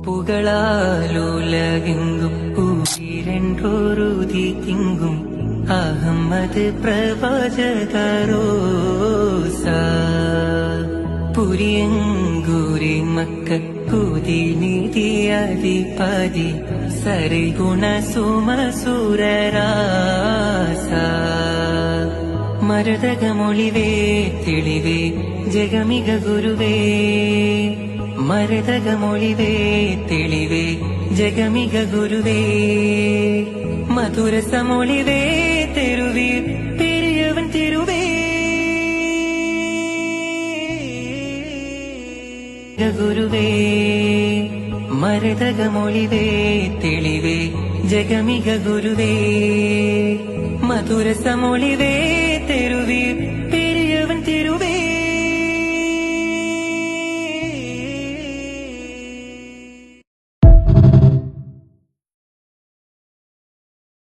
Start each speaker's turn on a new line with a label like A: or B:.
A: പുകളാലുലകെങ്കും പൂവിരണ്ടോരുതി തിങ്കും Ahmed പ്രവാചകരോസ പുരിയങ്കൂരി മക്കൂതി നിധിയധിപതി സരിഗുണ സുമസുരരാസ മരതകമൊളിവേ തെളിവേ ജഗമിക ഗുരുവേ മരതകമൊളിവേ തെളിവേ ജഗമിക ഗുരുവേ മധുരസമൊളിവേ തെരുവീർ പെരിയവൻ തിരുവേ ഗുരുവേ മരതകമൊളിവേ തെളിവേ ജഗമിക ഗുരുവേ മധുരസമൊളിവേ തെരുവീർ